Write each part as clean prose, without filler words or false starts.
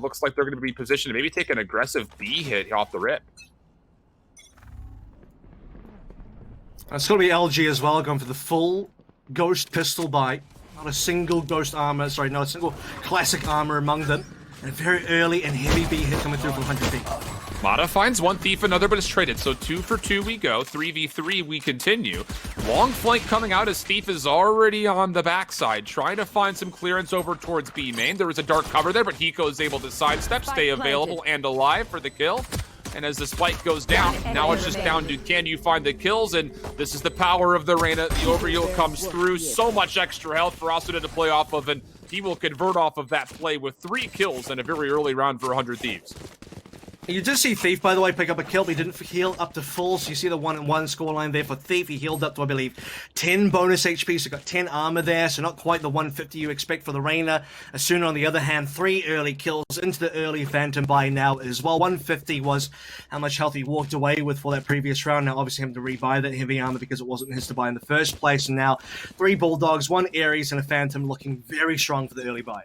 looks like they're going to be positioned to maybe take an aggressive B hit off the rip. It's going to be LG as well, going for the full Ghost pistol buy. Not a single Ghost armor, sorry, not a single classic armor among them. And a very early and heavy B hit coming through from 100Thieves. Mata finds one thief, another, but is traded. So 2 for 2 we go. 3v3 we continue. Long flank coming out as Thief is already on the backside, trying to find some clearance over towards B main. There was a dark cover there, but Hiko is able to sidestep, stay available and alive for the kill. And as the spike goes down, now it's just down to can you find the kills, and this is the power of the Reyna. The overheal comes through, so much extra health for Asuda to play off of, and he will convert off of that play with 3 kills in a very early round for 100Thieves. You did see Thief, by the way, pick up a kill, but he didn't heal up to full, so you see the 1-1 scoreline there for Thief. He healed up to, I believe, 10 bonus HP, so got 10 armor there, so not quite the 150 you expect for the Reyna. Asuna, on the other hand, 3 early kills into the early Phantom buy now as well. 150 was how much health he walked away with for that previous round. Now, obviously, having to rebuy that heavy armor because it wasn't his to buy in the first place, and now 3 Bulldogs, 1 Ares, and a Phantom looking very strong for the early buy.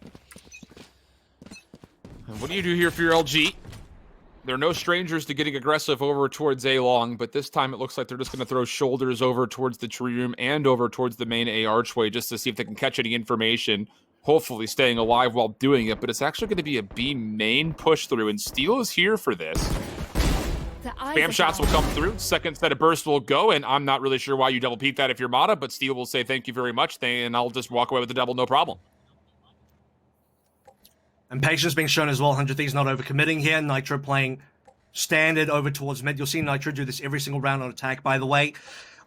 And what do you do here for your LG? They're no strangers to getting aggressive over towards A long, but this time it looks like they're just going to throw shoulders over towards the tree room and over towards the main A archway just to see if they can catch any information, hopefully staying alive while doing it. But it's actually going to be a B main push through, and Steel is here for this. Spam shots will come through, second set of bursts will go, and I'm not really sure why you double peek that if you're Mata, but Steel will say thank you very much, and I'll just walk away with the double, no problem. And patience being shown as well. 100Thieves not overcommitting here. Nitro playing standard over towards mid. You'll see Nitro do this every single round on attack, by the way.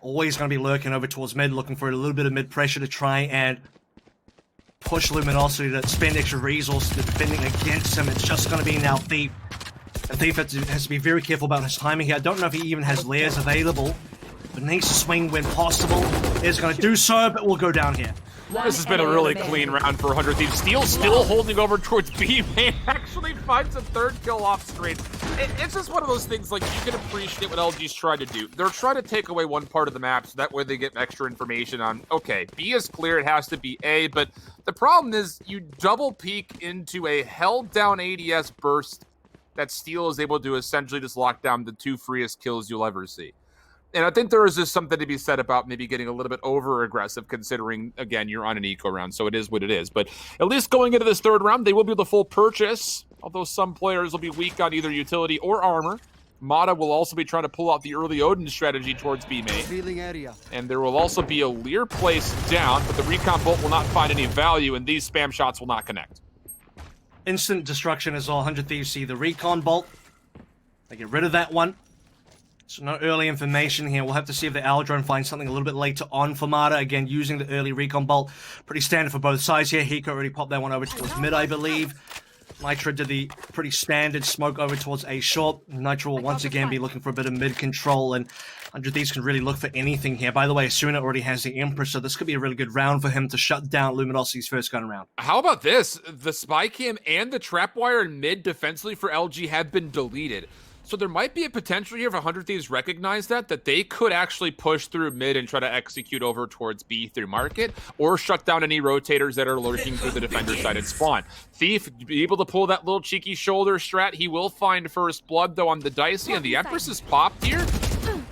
Always going to be lurking over towards mid, looking for a little bit of mid pressure to try and push Luminosity to spend extra resources to defending against him. It's just going to be now Thief. And Thief has to be very careful about his timing here. I don't know if he even has layers available, but needs to swing when possible. Is going to do so, but will go down here. This has been a really clean round for 100Thieves. Steel still holding over towards B main, actually finds a 3rd kill off screen. It's just one of those things, like, you can appreciate what LG's trying to do. They're trying to take away one part of the map so that way they get extra information on, okay, B is clear, it has to be A, but the problem is you double peek into a held down ADS burst that Steel is able to essentially just lock down the 2 freest kills you'll ever see. And I think there is just something to be said about maybe getting a little bit over-aggressive, considering, again, you're on an eco round, so it is what it is. But at least going into this 3rd round, they will be the full purchase, although some players will be weak on either utility or armor. Mata will also be trying to pull out the early Odin strategy towards B main. And there will also be a Lear placed down, but the recon bolt will not find any value, and these spam shots will not connect. Instant destruction as well. 100Thieves see the recon bolt. They get rid of that one. So no early information here. We'll have to see if the Aldrone finds something a little bit later on for Mata. Again, using the early recon bolt. Pretty standard for both sides here. Hiko already popped that one over towards mid, I believe. Nitro did the pretty standard smoke over towards A short. Nitro will once again be looking for a bit of mid control, and 100Thieves can really look for anything here. By the way, Asuna already has the Empress, so this could be a really good round for him to shut down Luminosity's first gun round. How about this? The spy cam and the trapwire in mid defensively for LG have been deleted. So there might be a potential here if 100Thieves recognize that they could actually push through mid and try to execute over towards B through market, or shut down any rotators that are lurking through the defender side and spawn. Thief be able to pull that little cheeky shoulder strat. He will find first blood though on the Dicey, and the Empress is popped here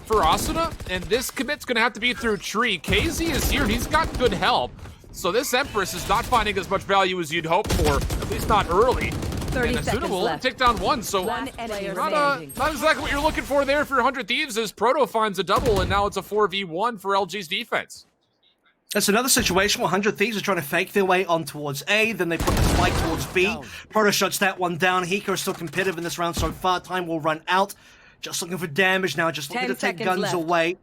for Asuna, and this commit's gonna have to be through tree. KZ is here, and he's got good help. So this Empress is not finding as much value as you'd hope for, at least not early. 30 and seconds will left. take down 1, so One not enemy exactly what you're looking for there for 100Thieves, as Proto finds a double, and now it's a 4v1 for LG's defense. That's another situation where 100Thieves are trying to fake their way on towards A, then they put the spike towards B. Proto shuts that one down. Hiko is still competitive in this round so far. Time will run out. Just looking for damage now, just looking to take guns away.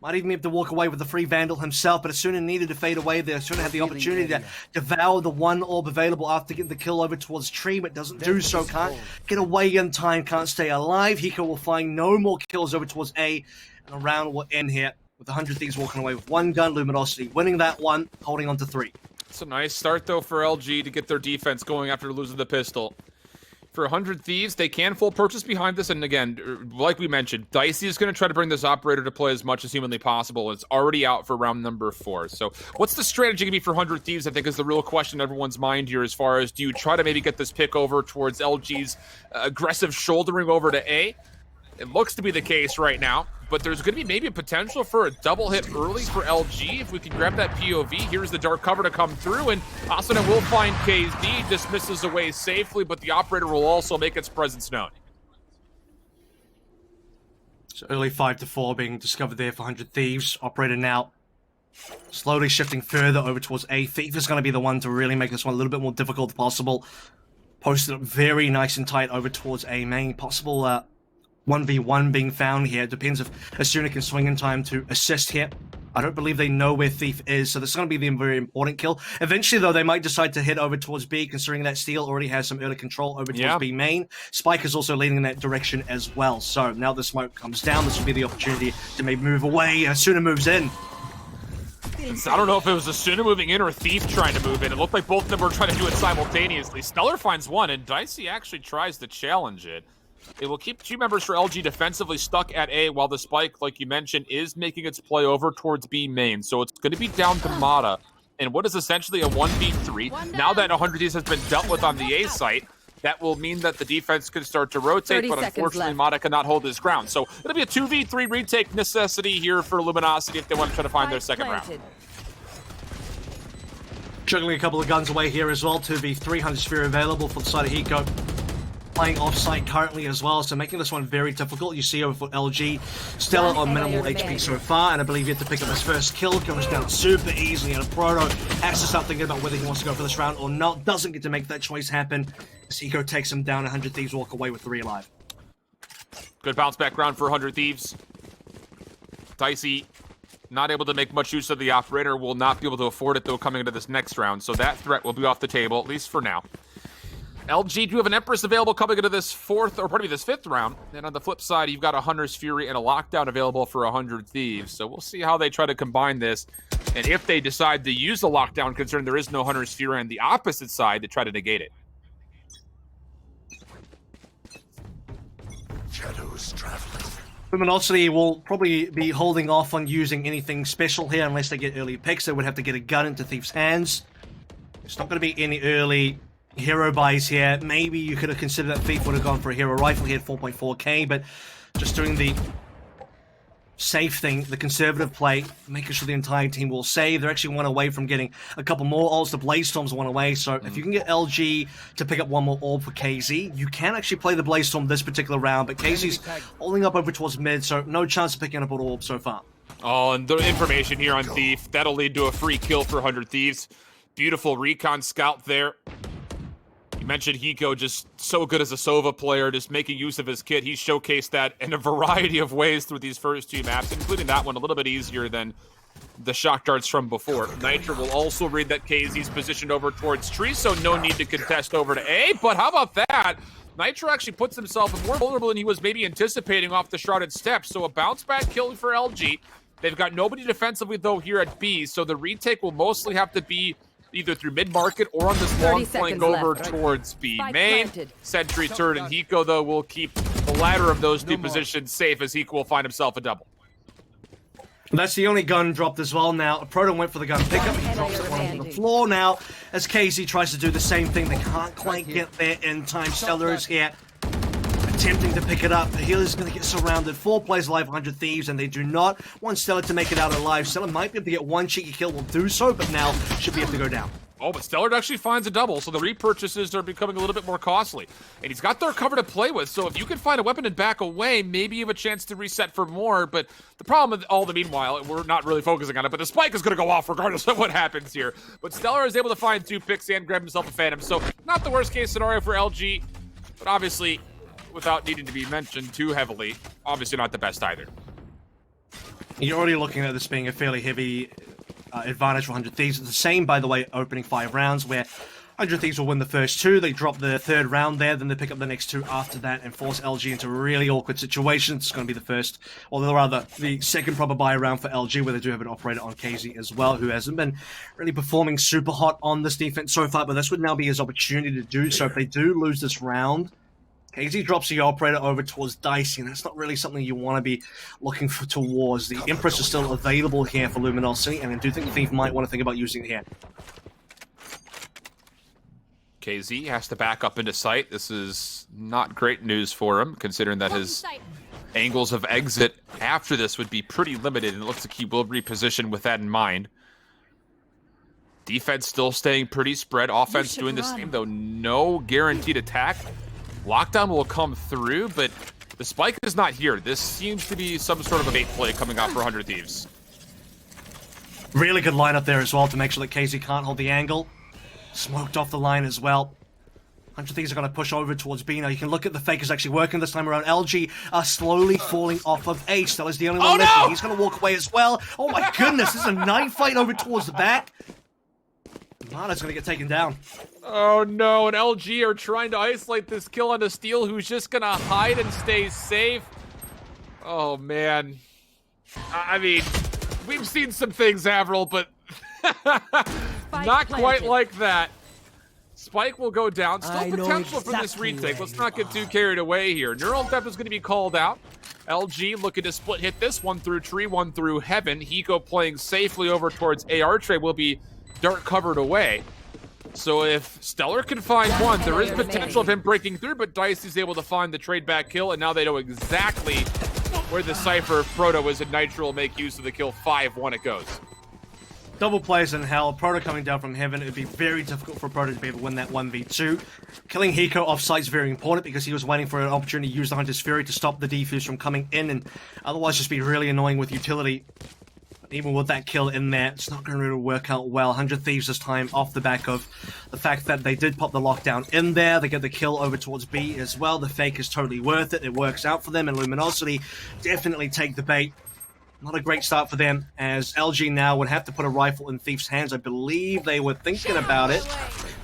Might even be able to walk away with the free Vandal himself, but Asuna needed to fade away there. Asuna had the opportunity to devour the 1 orb available after getting the kill over towards Tree, but doesn't do so. Can't get away in time, can't stay alive. Hiko will find no more kills over towards A, and the round will end here with 100Thieves walking away with 1 gun, Luminosity winning that one, holding on to 3. It's a nice start, though, for LG to get their defense going after losing the pistol. For 100 Thieves, they can full purchase behind this, and again, like we mentioned, Dicey is going to try to bring this operator to play as much as humanly possible. It's already out for round number 4. So what's the strategy going to be for 100 Thieves, I think, is the real question in everyone's mind here, as far as, do you try to maybe get this pick over towards LG's aggressive shouldering over to A? It looks to be the case right now, but there's going to be maybe a potential for a double hit early for LG if we can grab that POV. Here's the dark cover to come through, and Asuna will find KZ, dismisses away safely, but the operator will also make its presence known. So early 5-4 being discovered there for 100 Thieves. Operator now slowly shifting further over towards A. Thief is going to be the one to really make this one a little bit more difficult if possible. Posted up very nice and tight over towards A main. Possible 1v1 being found here. It depends if Asuna can swing in time to assist here. I don't believe they know where Thief is, so this is going to be the very important kill. Eventually, though, they might decide to head over towards B, considering that Steel already has some early control over towards B main. Spike is also leading in that direction as well. So now the smoke comes down. This will be the opportunity to maybe move away. Asuna moves in. I don't know if it was Asuna moving in or Thief trying to move in. It looked like both of them were trying to do it simultaneously. Stellar finds one, and Dicey actually tries to challenge it. It will keep 2 members for LG defensively stuck at A, while the Spike, like you mentioned, is making its play over towards B main. So it's going to be down to Mata, and what is essentially a 1v3. Now that 100 Thieves has been dealt with on the A site, that will mean that the defense can start to rotate, but unfortunately Mata cannot hold his ground. So it'll be a 2v3 retake necessity here for Luminosity if they want to try to find their second round. Juggling a couple of guns away here as well. 2v3, 100 Sphere available for the side of Hiko. Playing off-site currently as well, so making this one very difficult. You see over for LG, Stella on minimal HP so far, and I believe yet to pick up his first kill. Goes down super easily, and Proto has to start thinking about whether he wants to go for this round or not. Doesn't get to make that choice happen. Hiko takes him down, 100 Thieves walk away with 3 alive. Good bounce back round for 100 Thieves. Dicey not able to make much use of the operator, will not be able to afford it though coming into this next round, so that threat will be off the table, at least for now. LG do have an Empress available coming into this this 5th round. And on the flip side, you've got a Hunter's Fury and a Lockdown available for 100 Thieves. So we'll see how they try to combine this. And if they decide to use the Lockdown, considering there is no Hunter's Fury on the opposite side, to try to negate it. Shadows traveling. Luminosity will probably be holding off on using anything special here unless they get early picks. They would have to get a gun into Thief's hands. It's not going to be any early hero buys here. Maybe you could have considered that Thief would have gone for a hero rifle here at 4.4k, but just doing the safe thing, the conservative play, making sure the entire team will save. They're actually one away from getting a couple more ults. The Blaze Storm's one away, so if you can get LG to pick up one more orb for KZ, you can actually play the Blaze Storm this particular round, but KZ's holding up over towards mid, so no chance of picking up an orb so far. Oh, and the information here on Thief, that'll lead to a free kill for 100 Thieves. Beautiful recon scout there. You mentioned Hiko, just so good as a Sova player, just making use of his kit. He's showcased that in a variety of ways through these first 2 maps, including that one a little bit easier than the shock darts from before. Nitro will also read that KZ's positioned over towards tree, so no need to contest over to A, but how about that? Nitro actually puts himself more vulnerable than he was maybe anticipating off the Shrouded Steps, so a bounce back kill for LG. They've got nobody defensively, though, here at B, so the retake will mostly have to be either through mid-market or on this long flank over towards B main. Sentry turret and Hiko, though, will keep the latter of those 2 positions safe as Hiko will find himself a double. That's the only gun dropped as well now. Proto went for the gun pickup. He drops it on the floor now as KZ tries to do the same thing. They can't quite get there in time. Stellar is here, attempting to pick it up. The healer's going to get surrounded. 4 players alive, 100 Thieves, and they do not want Stellar to make it out alive. Stellar might be able to get one cheeky kill, will do so, but now should be able to go down. Oh, but Stellar actually finds a double, so the repurchases are becoming a little bit more costly. And he's got their cover to play with, so if you can find a weapon and back away, maybe you have a chance to reset for more. But the problem with all the meanwhile, we're not really focusing on it, but the spike is going to go off regardless of what happens here. But Stellar is able to find 2 picks and grab himself a Phantom, so not the worst case scenario for LG, but obviously, without needing to be mentioned too heavily, obviously not the best either. You're already looking at this being a fairly heavy advantage for 100 Thieves. It's the same, by the way, opening 5 rounds, where 100 Thieves will win the first 2, they drop the 3rd round there, then they pick up the next 2 after that and force LG into a really awkward situation. It's going to be the first, or rather, the second proper buy round for LG, where they do have an operator on KZ as well, who hasn't been really performing super hot on this defense so far, but this would now be his opportunity to do so. If they do lose this round, Hazy drops the operator over towards Dicey, and that's not really something you want to be looking for towards. The Empress is still available here for Luminosity, and I do think Thief might want to think about using it here. KZ has to back up into sight. This is not great news for him, considering that his angles of exit after this would be pretty limited, and it looks like he will reposition with that in mind. Defense still staying pretty spread. Offense doing the same, though no guaranteed attack. Lockdown will come through, but the spike is not here. This seems to be some sort of a bait play coming out for 100 Thieves. Really good lineup there as well to make sure that KZ can't hold the angle. Smoked off the line as well. 100 Thieves are going to push over towards B. Now you can look at the fakers actually working this time around. LG are slowly falling off of A. Stella's the only one left. No! He's going to walk away as well. Oh my goodness, this is a knife fight over towards the back. Mana's going to get taken down. Oh no, and LG are trying to isolate this kill onto Steel, who's just going to hide and stay safe. Oh man. I mean, we've seen some things, Avril, but not quite like that. Spike will go down. Still potential for this retake. Let's not get too carried away here. Neural Theft is going to be called out. LG looking to split hit this one through tree, one through heaven. Hiko playing safely over towards AR tray will be dark covered away. So if Stellar can find one, there is potential of him breaking through, but Dice is able to find the trade back kill, and now they know exactly where the Cypher Proto is, and Nitro will make use of the kill. 5-1 it goes. Double plays in hell. Proto coming down from heaven. It would be very difficult for Proto to be able to win that 1v2. Killing Hiko offsite is very important because he was waiting for an opportunity to use the Hunter's Fury to stop the defuse from coming in, and otherwise just be really annoying with utility. Even with that kill in there, it's not going to really work out well. 100 Thieves this time off the back of the fact that they did pop the lockdown in there. They get the kill over towards B as well. The fake is totally worth it. It works out for them, and Luminosity definitely take the bait. Not a great start for them, as LG now would have to put a rifle in Thief's hands. I believe they were thinking about it.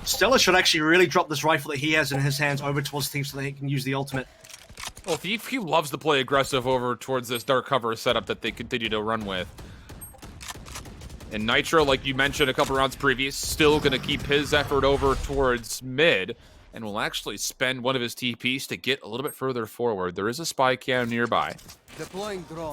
Stella should actually really drop this rifle that he has in his hands over towards Thief so that he can use the ultimate. Well, Thief, he loves to play aggressive over towards this dark cover setup that they continue to run with. And Nitro, like you mentioned a couple rounds previous, still going to keep his effort over towards mid, and will actually spend one of his TPs to get a little bit further forward. There is a spy cam nearby.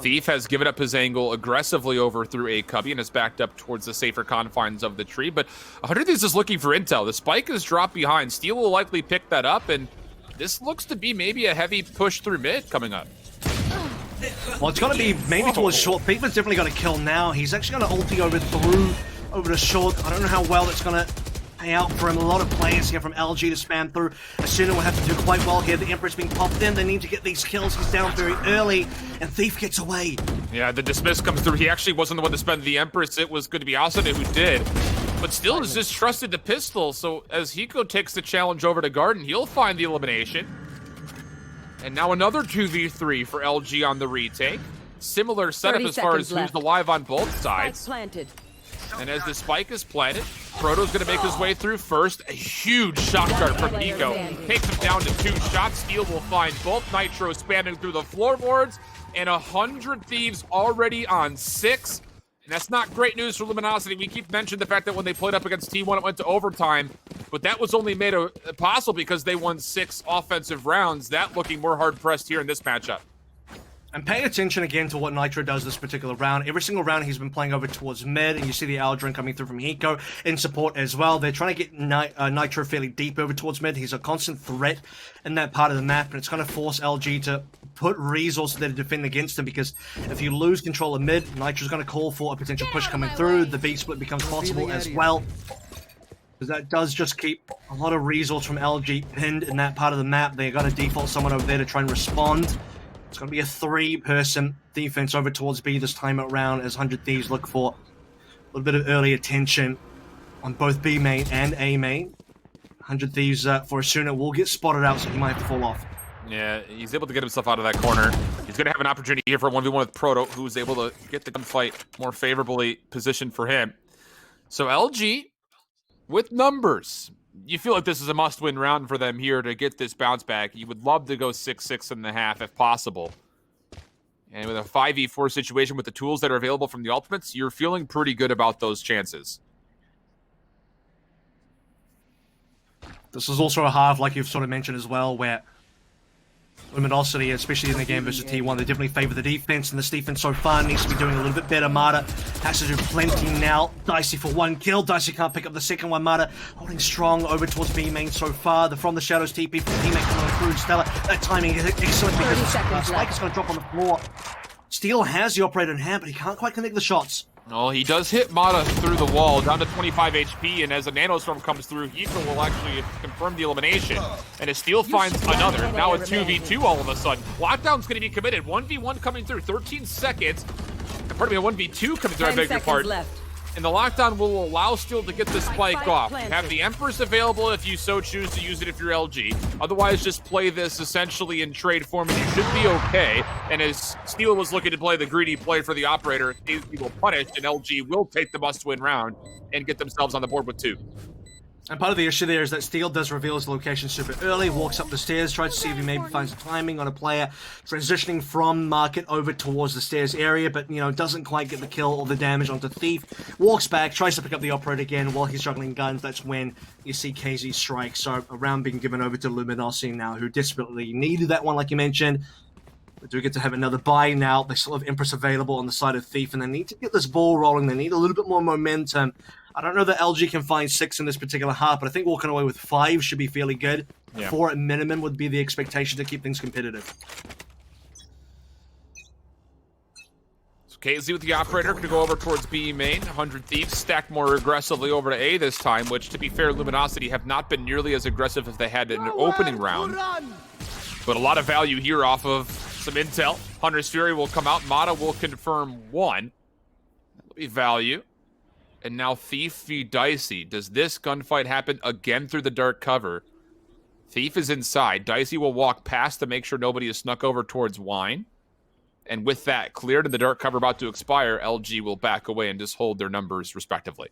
Thief has given up his angle aggressively over through a cubby and has backed up towards the safer confines of the tree, but 100 Thieves is looking for intel. The spike is dropped behind. Steel will likely pick that up, and this looks to be maybe a heavy push through mid coming up. Well, it's going to be maybe towards short. Thief is definitely going to kill now. He's actually going to ulti over to short. I don't know how well it's going to pay out for him. A lot of players here from LG to spam through. Asuna will have to do quite well here. The Emperor's being popped in. They need to get these kills. He's down very early, and Thief gets away. Yeah, the dismiss comes through. He actually wasn't the one to spend the Empress. It was going to be Asuna who did. But still has just trusted the pistol. So as Hiko takes the challenge over to Garden, he'll find the elimination. And now another 2v3 for LG on the retake. Similar setup as far as who's alive on both sides. And as the spike is planted, Proto's going to make his way through first. A huge shot dart from Hiko. Takes him down to 2 shots. Steel will find both. Nitro spanning through the floorboards. And 100 Thieves already on 6. And that's not great news for Luminosity. We keep mentioning the fact that when they played up against T1, it went to overtime. But that was only made possible because they won 6 offensive rounds. That looking more hard-pressed here in this matchup. And pay attention again to what Nitro does this particular round. Every single round he's been playing over towards mid, and you see the Aldrin coming through from Hiko in support as well. They're trying to get Nitro fairly deep over towards mid. He's a constant threat in that part of the map, and it's going to force LG to put resources there to defend against him, because if you lose control of mid, Nitro's going to call for a potential push coming through. The B split becomes possible as well, because that does just keep a lot of resource from LG pinned in that part of the map. They're going to default someone over there to try and respond. It's going to be a 3-person defense over towards B this time around, as 100 Thieves look for a little bit of early attention on both B main and A main. 100 Thieves for Asuna will get spotted out, so he might have to fall off. Yeah, he's able to get himself out of that corner. He's going to have an opportunity here for a 1v1 with Proto, who's able to get the gunfight more favorably positioned for him. So LG, with numbers, you feel like this is a must-win round for them here to get this bounce back. You would love to go 6-6.5 if possible. And with a 5v4 situation with the tools that are available from the ultimates, you're feeling pretty good about those chances. This is also a half, like you've sort of mentioned as well, where Luminosity, especially in the game versus T1, they definitely favor the defense, and this defense so far needs to be doing a little bit better. Mata has to do plenty now. Dicey for one kill. Dicey can't pick up the second one. Mata holding strong over towards B main so far. The From the Shadows TP from teammate coming through. Stella, that timing is excellent because Spike is going to drop on the floor. Steel has the operator in hand, but he can't quite connect the shots. Oh, he does hit Mata through the wall, down to 25 HP, and as a nanostorm comes through, Hiko will actually confirm the elimination. And as Steel finds another, now a 2v2 all of a sudden. Lockdown's going to be committed. 1v1 coming through, 13 seconds. Pardon me, a 1v2 coming through, I beg your pardon. Left. And the lockdown will allow Steel to get the spike off. You have the Empress available if you so choose to use it if you're LG. Otherwise, just play this essentially in trade form and you should be okay. And as Steel was looking to play the greedy play for the operator, he will punish and LG will take the must-win round and get themselves on the board with 2. And part of the issue there is that Steel does reveal his location super early, walks up the stairs, tries to see if he maybe finds the timing on a player transitioning from market over towards the stairs area, but, you know, doesn't quite get the kill or the damage onto Thief. Walks back, tries to pick up the operator again while he's juggling guns. That's when you see KZ strike. So a round being given over to Luminosity now, who desperately needed that one, like you mentioned. We do get to have another buy now. They still have Empress available on the side of Thief, and they need to get this ball rolling. They need a little bit more momentum. I don't know that LG can find 6 in this particular half, but I think walking away with 5 should be fairly good. Yeah. 4 at minimum would be the expectation to keep things competitive. So KZ with the operator going to go over towards B main. 100 Thieves stacked more aggressively over to A this time, which, to be fair, Luminosity have not been nearly as aggressive as they had in an opening round. But a lot of value here off of some intel. Hunter's Fury will come out. Mata will confirm 1. That'll be value. And now Thief v Dicey. Does this gunfight happen again through the dark cover? Thief is inside. Dicey will walk past to make sure nobody is snuck over towards Wine. And with that cleared and the dark cover about to expire, LG will back away and just hold their numbers respectively.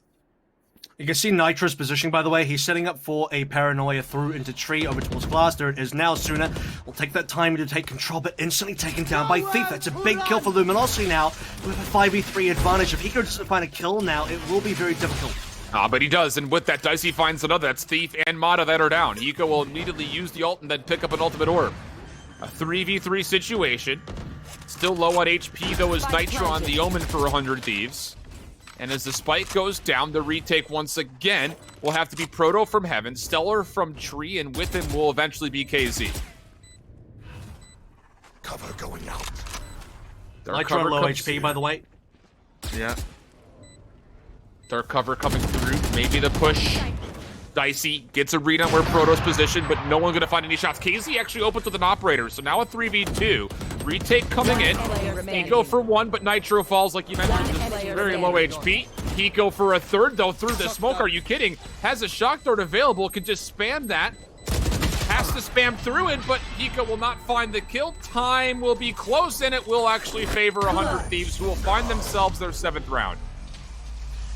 You can see Nitro's positioning, by the way. He's setting up for a paranoia through into tree over towards glass. There it is now. Sooner will take that time to take control, but instantly taken down by Thief. That's a big kill for Luminosity now with a 5v3 advantage. If Hiko doesn't find a kill now, it will be very difficult. But he does, and with that, Dicey finds another. That's Thief and Mata that are down. Hiko will immediately use the ult and then pick up an ultimate orb. A 3v3 situation. Still low on HP, though, is Nitro on the Omen for 100 Thieves. And as the spike goes down, the retake once again will have to be Proto from Heaven, Stellar from Tree, and with him will eventually be KZ. Cover going out. Nitro low HP, by the way. Yeah. Dark cover coming through. Maybe the push. Dicey gets a read on where Proto's positioned, but no one's going to find any shots. KZ actually opens with an operator, so now a 3v2. Retake coming in. Hiko for 1, but Nitro falls, like you mentioned, just very low HP. Hiko for a 3rd, though, through the smoke. Are you kidding? Has a shock dart available, can just spam that. Has to spam through it, but Hiko will not find the kill. Time will be close, and it will actually favor 100 Thieves, who will find themselves their 7th round.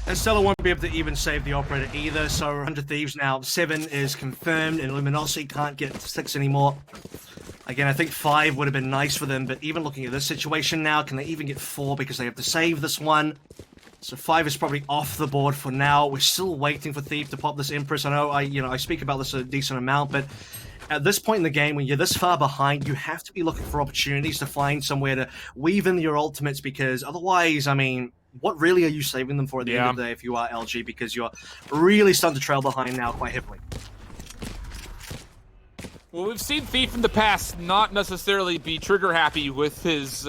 And Stella won't be able to even save the operator either, so 100 Thieves now 7 is confirmed, and Luminosity can't get 6 anymore. Again, I think 5 would have been nice for them, but even looking at this situation now, can they even get 4 because they have to save this one? So 5 is probably off the board for now. We're still waiting for Thief to pop this Empress. I know I speak about this a decent amount, but at this point in the game, when you're this far behind, you have to be looking for opportunities to find somewhere to weave in your ultimates, because otherwise, I mean, what really are you saving them for at the end of the day if you are LG? Because you're really starting to trail behind now quite heavily. Well, we've seen Thief in the past not necessarily be trigger happy with his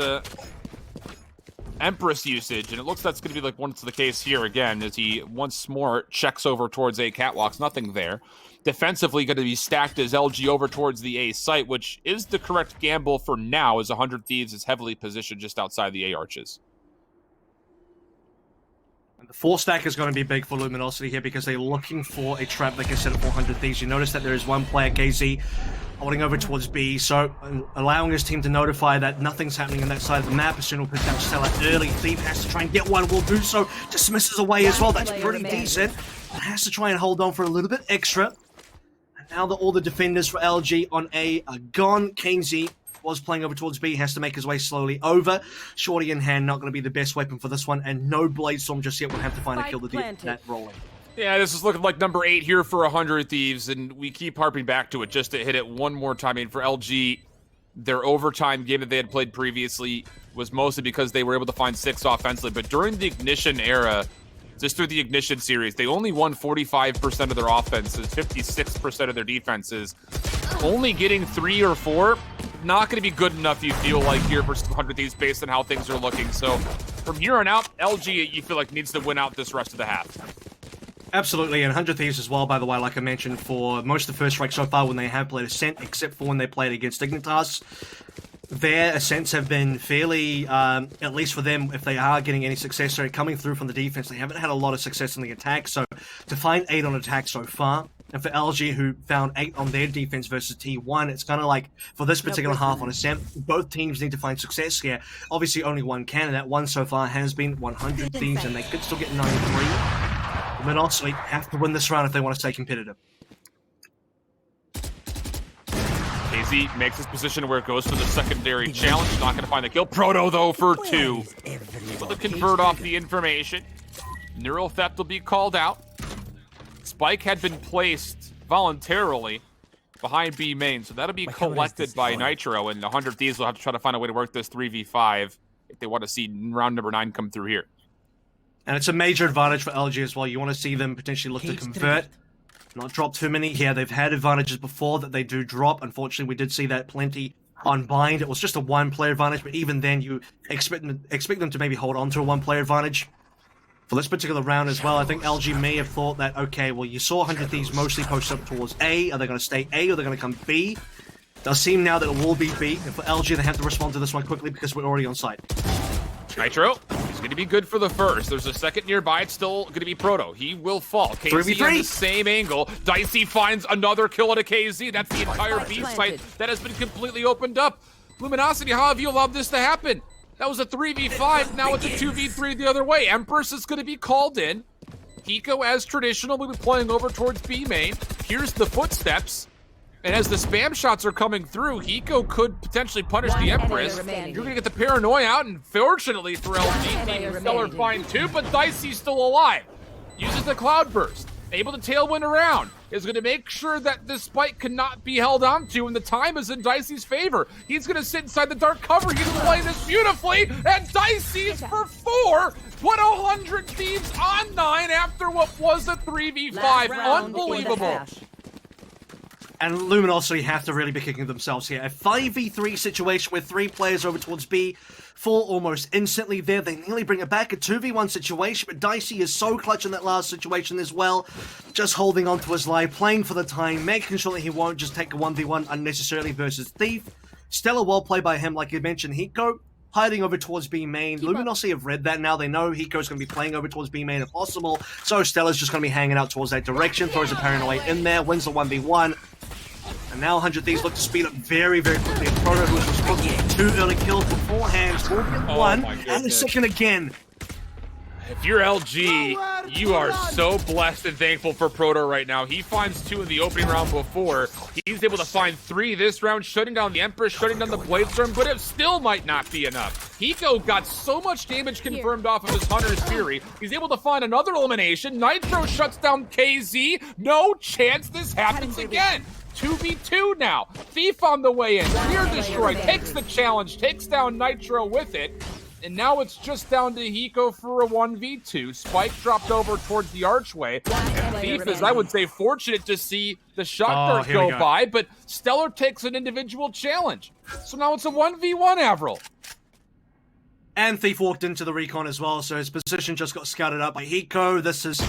Empress usage, and it looks that's going to be like once the case here again, as he once more checks over towards A catwalks. Nothing there. Defensively going to be stacked as LG over towards the A site, which is the correct gamble for now, as 100 Thieves is heavily positioned just outside the A arches. And the 4 stack is going to be big for Luminosity here because they're looking for a trap they can set up 400 Thieves. You notice that there is one player, KZ, holding over towards B, so allowing his team to notify that nothing's happening on that side of the map. As soon as we'll put down Stella early, Thief has to try and get one, will do so, dismisses away as well. That's pretty decent. But has to try and hold on for a little bit extra. And now that all the defenders for LG on A are gone, KZ was playing over towards B, has to make his way slowly over. Shorty in hand, not going to be the best weapon for this one, and no Blade Storm just yet. Will have to find a kill to get that rolling. Yeah, this is looking like number 8 here for 100 Thieves, and we keep harping back to it just to hit it one more time. I mean, for LG, their overtime game that they had played previously was mostly because they were able to find 6 offensively. But during the Ignition era, just through the Ignition series, they only won 45% of their offenses, 56% of their defenses. Only getting 3 or 4, not going to be good enough, you feel like, here versus 100 Thieves based on how things are looking. So from here on out, LG, you feel like, needs to win out this rest of the half. Absolutely, and 100 Thieves as well, by the way, like I mentioned, for most of the first strike so far when they have played Ascent, except for when they played against Dignitas, their Ascents have been fairly, at least for them, if they are getting any success rate coming through from the defense, they haven't had a lot of success in the attack, so to find 8 on attack so far, and for LG, who found 8 on their defense versus T1, it's kind of like, for this particular half on Ascent, both teams need to find success here. Obviously, only one can, and that one so far has been 100 Thieves, and they could still get 93. Luminosity have to win this round if they want to stay competitive. KZ makes his position where it goes for the secondary challenge. Not going to find the kill. Proto, though, for 2. Able to convert off the information. Neural theft will be called out. Spike had been placed voluntarily behind B main, so that'll be collected by Nitro, and 100 Thieves will have to try to find a way to work this 3v5 if they want to see round number 9 come through here. And it's a major advantage for LG as well. You want to see them potentially look to convert, not drop too many. Yeah, they've had advantages before that they do drop. Unfortunately, we did see that plenty on Bind. It was just a 1-player advantage, but even then, you expect them to maybe hold on to a 1-player advantage. For this particular round as well, I think LG may have thought that, okay, well, you saw 100 Thieves mostly post up towards A. Are they going to stay A or are they going to come B? It does seem now that it will be B. And for LG, they have to respond to this one quickly because we're already on site. Nitro is going to be good for the first. There's a second nearby. It's still going to be Proto. He will fall. KZ on the same angle. Dicey finds another kill at a KZ. That's the entire B site that has been completely opened up. Luminosity, how have you allowed this to happen? That was a 3v5. Now it's a 2v3 the other way. Empress is going to be called in. Hiko, as traditional, will be playing over towards B main. Here's the footsteps. And as the spam shots are coming through, Hiko could potentially punish the Empress. You're going to get the paranoia out, and fortunately for LG, Stellar find 2, but Dicey's still alive. Uses the Cloudburst, able to tailwind around, is going to make sure that this spike cannot be held onto, and the time is in Dicey's favor. He's going to sit inside the dark cover. He's playing this beautifully, and Dicey's for 4. Put 100 Thieves on 9 after what was a 3v5. Unbelievable. And Luminosity have to really be kicking themselves here. A 5v3 situation with 3 players over towards B, fall almost instantly there. They nearly bring it back. A 2v1 situation, but Dicey is so clutch in that last situation as well. Just holding on to his life, playing for the time, making sure that he won't just take a 1v1 unnecessarily versus Thief. Stellar well played by him, like you mentioned. Hiko hiding over towards B main. Luminosity have read that now. They know Hiko's going to be playing over towards B main if possible. So Stellar's just going to be hanging out towards that direction. Throws a paranoia in there, wins the 1v1. And now 100 Thieves look to speed up very, very quickly. And Proto, who was responsible for 2 early kills beforehand, will get 1 and a second again. If you're LG, you are so blessed and thankful for Proto right now. He finds 2 in the opening round before. He's able to find 3 this round, shutting down the Empress, shutting down the Bladestorm, but it still might not be enough. Hiko got so much damage confirmed off of his Hunter's Fury. He's able to find another elimination. Nitro shuts down KZ. No chance this happens again. 2v2 now. Thief on the way in. Fear Destroy takes the challenge, takes down Nitro with it. And now it's just down to Hiko for a 1v2. Spike dropped over towards the archway. And Thief is, I would say, fortunate to see the shot dart go by, but Stellar takes an individual challenge. So now it's a 1v1, Avril. And Thief walked into the recon as well, so his position just got scouted up by Hiko. This is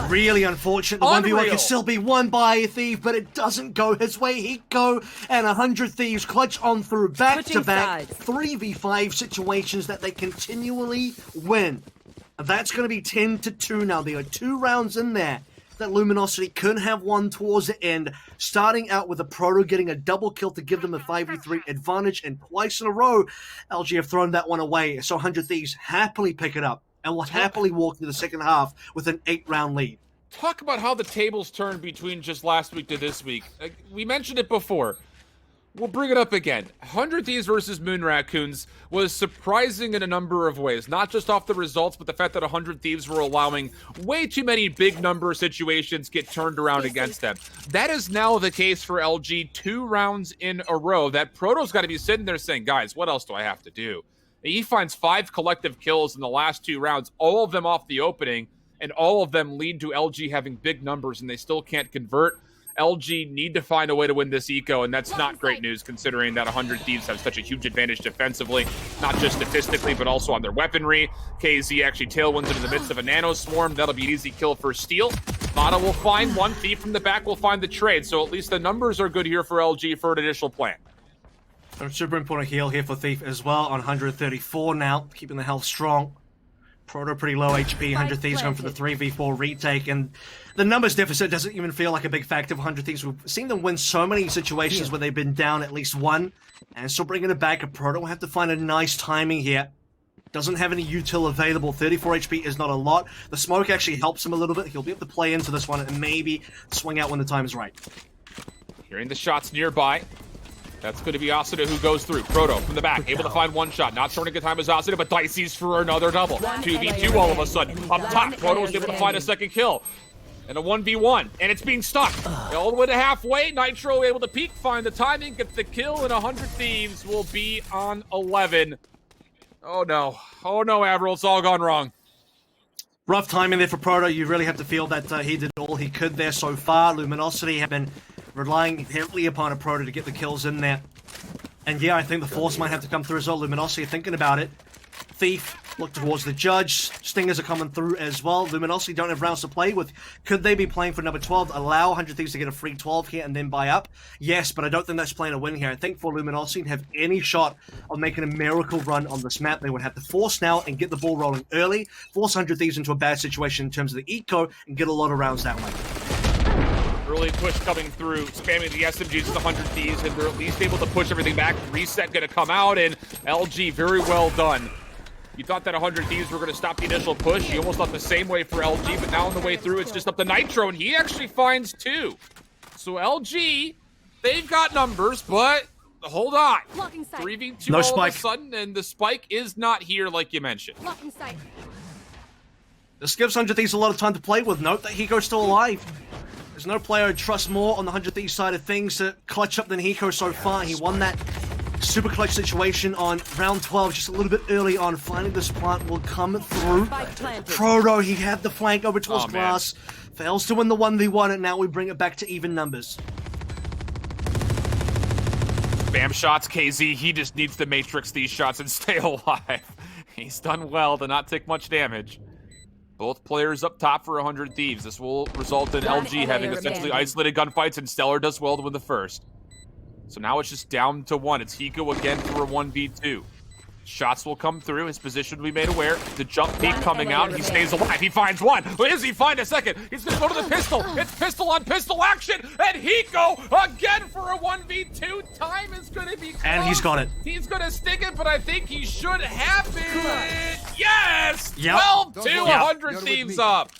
really unfortunate. The 1v1 can still be won by Thief, but it doesn't go his way. Hiko and 100 Thieves clutch on through back-to-back 3v5 situations that they continually win. And that's going to be 10-2 now. There are 2 rounds in there that Luminosity could have won towards the end, starting out with a Proto getting a double kill to give them a 5v3 advantage, and twice in a row, LG have thrown that one away. So 100 Thieves happily pick it up and will happily walk into the second half with an 8-round lead. Talk about how the tables turned between just last week to this week. We mentioned it before. We'll bring it up again. 100 Thieves versus Moon Raccoons was surprising in a number of ways. Not just off the results, but the fact that 100 Thieves were allowing way too many big number situations get turned around against them. That is now the case for LG 2 rounds in a row. That Proto's got to be sitting there saying, guys, what else do I have to do? He finds 5 collective kills in the last 2 rounds, all of them off the opening, and all of them lead to LG having big numbers, and they still can't convert. LG need to find a way to win this eco, and that's not great news considering that 100 Thieves have such a huge advantage defensively, not just statistically, but also on their weaponry. KZ actually tailwinds into the midst of a nano swarm. That'll be an easy kill for Steel. Mata will find one. Thief from the back will find the trade, so at least the numbers are good here for LG for an initial plan. A super important heal here for Thief as well on 134 now, keeping the health strong. Proto pretty low HP, 100 Thieves going for the 3v4 retake, and the numbers deficit doesn't even feel like a big factor for 100 Thieves. We've seen them win so many situations where they've been down at least one, and still bringing it back. Proto will have to find a nice timing here. Doesn't have any util available. 34 HP is not a lot. The smoke actually helps him a little bit. He'll be able to play into this one and maybe swing out when the time is right. Hearing the shots nearby. That's going to be Asuna who goes through. Proto from the back, able to find one shot. Not showing a good time as Asuna, but Dicey's for another double. 2v2 all of a sudden. Up top, Proto was able to find a second kill. And a 1v1, and it's being stuck. All the way to halfway, Nitro able to peek, find the timing, get the kill, and 100 Thieves will be on 11. Oh no, Avril, it's all gone wrong. Rough timing there for Proto. You really have to feel that he did all he could there so far. Luminosity have been relying heavily upon a Proto to get the kills in there. And yeah, I think the Force might have to come through as well. Luminosity thinking about it. Thief, look towards the Judge. Stingers are coming through as well. Luminosity don't have rounds to play with. Could they be playing for number 12? Allow 100 Thieves to get a free 12 here and then buy up? Yes, but I don't think that's playing a win here. I think for Luminosity to have any shot of making a miracle run on this map, they would have to force now and get the ball rolling early, force 100 Thieves into a bad situation in terms of the eco, and get a lot of rounds that way. Early push coming through, spamming the SMGs with 100 Thieves, and they're at least able to push everything back. Reset gonna come out, and LG, very well done. You thought that 100 Thieves were going to stop the initial push. You almost thought the same way for LG, but now on the way through, it's just up to Nitro, and he actually finds 2. So LG, they've got numbers, but hold on. 3v2 no all spike. of a sudden, and the spike is not here like you mentioned. This gives 100 Thieves a lot of time to play with. Note that Hiko's still alive. There's no player I'd trust more on the 100 Thieves side of things to clutch up than Hiko so far. He won that super clutch situation on round 12, just a little bit early on. Finding this plant will come through. Proto, he had the flank over towards glass. Fails to win the 1v1, and now we bring it back to even numbers. Bam shots, KZ. He just needs to matrix these shots and stay alive. He's done well to not take much damage. Both players up top for 100 Thieves. This will result in LG having essentially isolated gunfights, and Stellar does well to win the first. So now it's just down to 1. It's Hiko again for a 1v2. Shots will come through. His position will be made aware. The jump peek coming out. He stays alive. He finds one. Does he find a second? He's going to go to the pistol. It's pistol on pistol action. And Hiko again for a 1v2. Time is going to be close. And he's got it. He's going to stick it, but I think he should have it. Yes! Yep. 12-2, 100 Thieves up.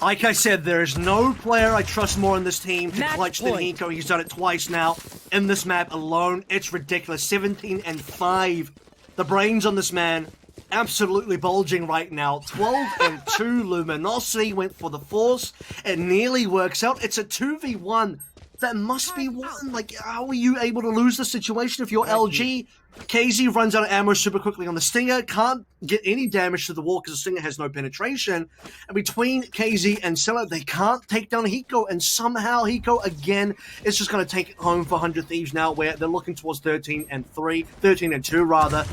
Like I said, there is no player I trust more in this team to clutch than Hiko. He's done it twice now in this map alone. It's ridiculous. 17-5. The brains on this man absolutely bulging right now. 12-2. Luminosity went for the Force. It nearly works out. It's a 2v1. That must be one. Like, how are you able to lose the situation if you're LG? KZ runs out of ammo super quickly on the Stinger. Can't get any damage to the wall because the Stinger has no penetration. And between KZ and Sella, they can't take down Hiko. And somehow Hiko, again, is just going to take it home for 100 Thieves now, where they're looking towards 13-2 rather.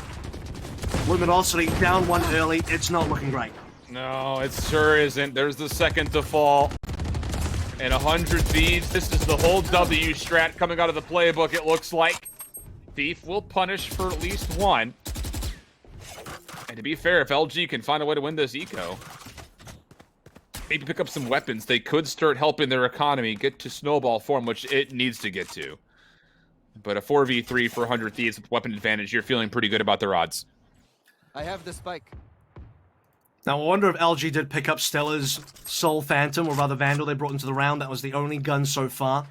Luminosity down 1 early. It's not looking great. No, it sure isn't. There's the second to fall. And 100 Thieves, this is the whole W strat coming out of the playbook, it looks like. Thief will punish for at least 1. And to be fair, if LG can find a way to win this eco, maybe pick up some weapons, they could start helping their economy get to snowball form, which it needs to get to. But a 4v3 for 100 Thieves with weapon advantage, you're feeling pretty good about their odds. I have the spike. Now, I wonder if LG did pick up Stella's Soul Phantom, or rather Vandal they brought into the round. That was the only gun so far.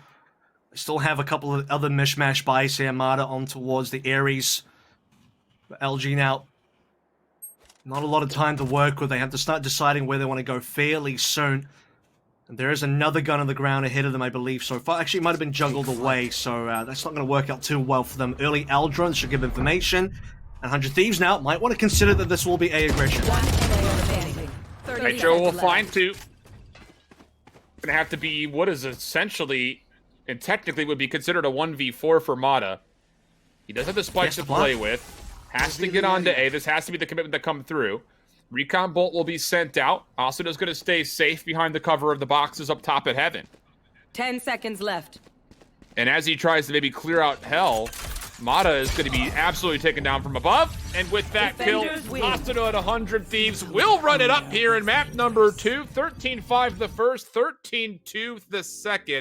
Still have a couple of other mishmash buys here. Mata on towards the Ares. But LG now, not a lot of time to work with. They have to start deciding where they want to go fairly soon. And there is another gun on the ground ahead of them, I believe, so far. Actually, it might have been juggled away, so that's not going to work out too well for them. Early Aldrons should give information. And 100 Thieves now might want to consider that this will be A aggression. Nitro will find two. Gonna have to be what is essentially, and technically would be considered a 1v4 for Mata. He does have the spike to play with. Has to get onto A. This has to be the commitment that come through. Recon Bolt will be sent out. Asuda's going to stay safe behind the cover of the boxes up top at Heaven. 10 seconds left. And as he tries to maybe clear out Hell, Mata is going to be absolutely taken down from above. And with that kill, Asuda at 100 Thieves will run it up here in map number 2. 13-5 the first, 13-2 the second.